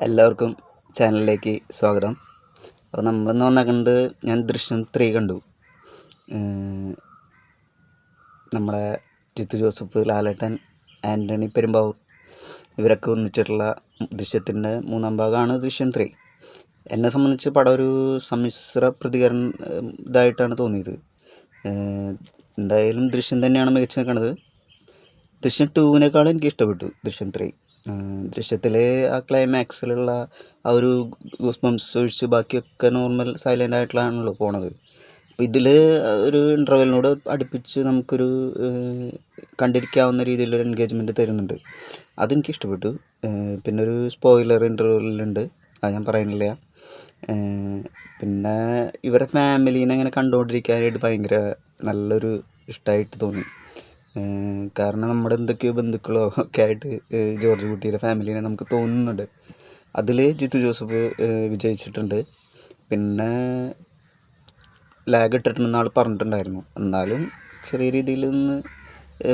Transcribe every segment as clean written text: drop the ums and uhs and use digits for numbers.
എല്ലാവർക്കും ചാനലിലേക്ക് സ്വാഗതം. അപ്പോൾ നമ്മളിന്ന് വന്നേക്കുന്നത് ഞാൻ ദൃശ്യം 3 കണ്ടു. നമ്മുടെ ജിത്തു ജോസഫ്, ലാലേട്ടൻ, ആൻ്റണി പെരുമ്പാവൂർ ഇവരൊക്കെ ഒന്നിച്ചിട്ടുള്ള ദൃശ്യത്തിൻ്റെ 3-ാം ഭാഗമാണ് ദൃശ്യം 3. എന്നെ സംബന്ധിച്ച് പടം ഒരു സമ്മിശ്ര പ്രതികരണം ഇതായിട്ടാണ് തോന്നിയത്. എന്തായാലും ദൃശ്യം തന്നെയാണ് മികച്ചു നിൽക്കുന്നത്. ദൃശ്യം 2-നേക്കാളും എനിക്ക് ഇഷ്ടപ്പെട്ടു ദൃശ്യം 3. ദൃശ്യത്തിലെ ആ ക്ലൈമാക്സിലുള്ള ആ ഒരു ഗൂസ് ബംസ് ഒഴിച്ച് ബാക്കിയൊക്കെ നോർമൽ സൈലൻ്റ് ആയിട്ടുള്ളതാണല്ലോ പോണത്. അപ്പോൾ ഇതിൽ ഒരു ഇൻ്റർവെല്ലിനോട് അടുപ്പിച്ച് നമുക്കൊരു കണ്ടിരിക്കാവുന്ന രീതിയിലൊരു എൻഗേജ്മെൻറ്റ് തരുന്നുണ്ട്. അതെനിക്ക് ഇഷ്ടപ്പെട്ടു. പിന്നെ ഒരു സ്പോയിലർ ഇൻ്റർവെല്ലുണ്ട്, അത് ഞാൻ പറയുന്നില്ല. പിന്നെ ഇവരെ ഫാമിലീനെ ഇങ്ങനെ കണ്ടുകൊണ്ടിരിക്കാനായിട്ട് ഭയങ്കര നല്ലൊരു ഇഷ്ടമായിട്ട് തോന്നി. കാരണം നമ്മുടെ എന്തൊക്കെയോ ബന്ധുക്കളോ ഒക്കെ ആയിട്ട് ജോർജ് കുട്ടിയുടെ ഫാമിലിനെ നമുക്ക് തോന്നുന്നുണ്ട്. അതിൽ ജിത്തു ജോസഫ് വിജയിച്ചിട്ടുണ്ട്. പിന്നെ ലാഗ് ഇട്ടിട്ടുണ്ടെന്ന് ആൾ പറഞ്ഞിട്ടുണ്ടായിരുന്നു. എന്നാലും ചെറിയ രീതിയിൽ ഒന്ന്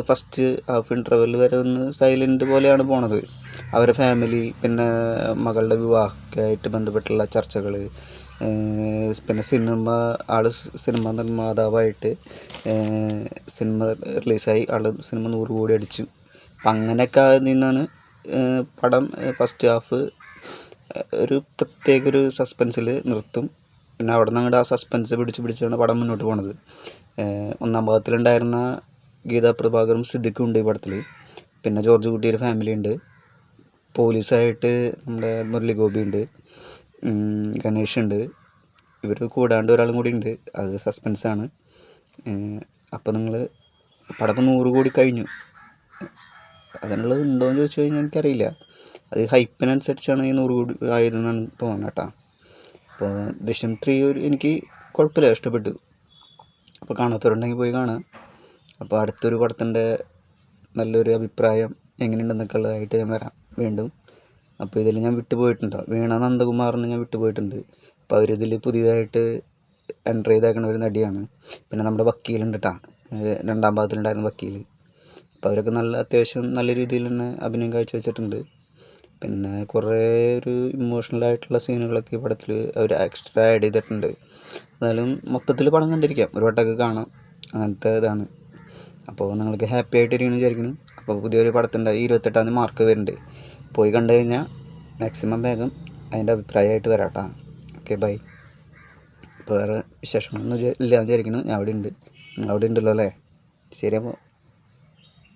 ഫസ്റ്റ് ഹാഫ് ഇൻ്റർവെൽ വരെ ഒന്ന് സൈലൻ്റ് പോലെയാണ് പോണത്. അവരുടെ ഫാമിലി, പിന്നെ മകളുടെ വിവാഹമൊക്കെ ആയിട്ട് ബന്ധപ്പെട്ടുള്ള ചർച്ചകൾ, പിന്നെ സിനിമ നിർമ്മാതാവായിട്ട് സിനിമ റിലീസായി സിനിമ 100 കോടി അടിച്ചു. അപ്പം അങ്ങനെയൊക്കെ നിന്നാണ് പടം ഫസ്റ്റ് ഹാഫ് ഒരു പ്രത്യേക ഒരു സസ്പെൻസിൽ നിർത്തും. പിന്നെ അവിടെ നിന്ന് അങ്ങോട്ട് ആ സസ്പെൻസ് പിടിച്ചാണ് പടം മുന്നോട്ട് പോണത്. 1-ാം ഭാഗത്തിലുണ്ടായിരുന്ന ഗീതാ പ്രഭാകറും സിദ്ദിഖും ഉണ്ട് ഈ പടത്തിൽ. പിന്നെ ജോർജ് കുട്ടിയുടെ ഫാമിലി ഉണ്ട്. പോലീസായിട്ട് നമ്മുടെ മുരളി ഗോപി ഉണ്ട്, ഗണേഷ് ഉണ്ട്. ഇവർ കൂടാണ്ട് ഒരാളും കൂടി ഉണ്ട്. അത് സസ്പെൻസാണ്. അപ്പോൾ നിങ്ങൾ പടം 100 കോടി കഴിഞ്ഞു. അതിനുള്ളത് ഉണ്ടോയെന്ന് ചോദിച്ചു കഴിഞ്ഞാൽ എനിക്കറിയില്ല. അത് ഹൈപ്പിനനുസരിച്ചാണ് ഈ 100 കോടി ആയതെന്നാണ് തോന്നുന്നത് കേട്ടോ. അപ്പോൾ ദൃശ്യം 3 എനിക്ക് കുഴപ്പമില്ല, ഇഷ്ടപ്പെട്ടു. അപ്പോൾ കാണാത്തവരുണ്ടെങ്കിൽ പോയി കാണാം. അപ്പോൾ അടുത്തൊരു പടത്തിൻ്റെ നല്ലൊരു അഭിപ്രായം എങ്ങനെയുണ്ടെന്നൊക്കെ ഉള്ളതായിട്ട് ഞാൻ വരാം വീണ്ടും. അപ്പോൾ ഇതിൽ ഞാൻ വിട്ടുപോയിട്ടുണ്ടോ, വീണ നന്ദകുമാറിനെ ഞാൻ വിട്ടുപോയിട്ടുണ്ട്. അപ്പോൾ അവരിതിൽ പുതിയതായിട്ട് എൻ്റർ ചെയ്തേക്കുന്ന ഒരു നടിയാണ്. പിന്നെ നമ്മുടെ വക്കീലുണ്ട് കേട്ടോ, 2-ാം ഭാഗത്തിലുണ്ടായിരുന്ന വക്കീൽ. അപ്പോൾ അവരൊക്കെ അത്യാവശ്യം നല്ല രീതിയിൽ തന്നെ അഭിനയം കാഴ്ചവെച്ചിട്ടുണ്ട്. പിന്നെ കുറേ ഒരു ഇമോഷണലായിട്ടുള്ള സീനുകളൊക്കെ ഈ പടത്തിൽ അവർ എക്സ്ട്രാ ആഡ് ചെയ്തിട്ടുണ്ട്. എന്നാലും മൊത്തത്തിൽ പടം കണ്ടിരിക്കാം, ഒരു വട്ടമൊക്കെ കാണാം, അങ്ങനത്തെ ഇതാണ്. അപ്പോൾ നിങ്ങൾക്ക് ഹാപ്പി ആയിട്ടിരിക്കുന്നു വിചാരിക്കുന്നു. അപ്പോൾ പുതിയൊരു പടത്തിൻ്റെ 28-ാം തീയതി മാർക്ക് വരുന്നുണ്ട്. പോയി കണ്ടു കഴിഞ്ഞാൽ മാക്സിമം വേഗം അതിൻ്റെ അഭിപ്രായമായിട്ട് വരാം കേട്ടോ. Okay, bye. ഇപ്പോൾ വേറെ വിശേഷങ്ങളൊന്നും ഇല്ല വിചാരിക്കുന്നു. ഞാൻ അവിടെ ഉണ്ട്, നിങ്ങൾ അവിടെ ഉണ്ടല്ലോ അല്ലേ? ശരി. അപ്പോൾ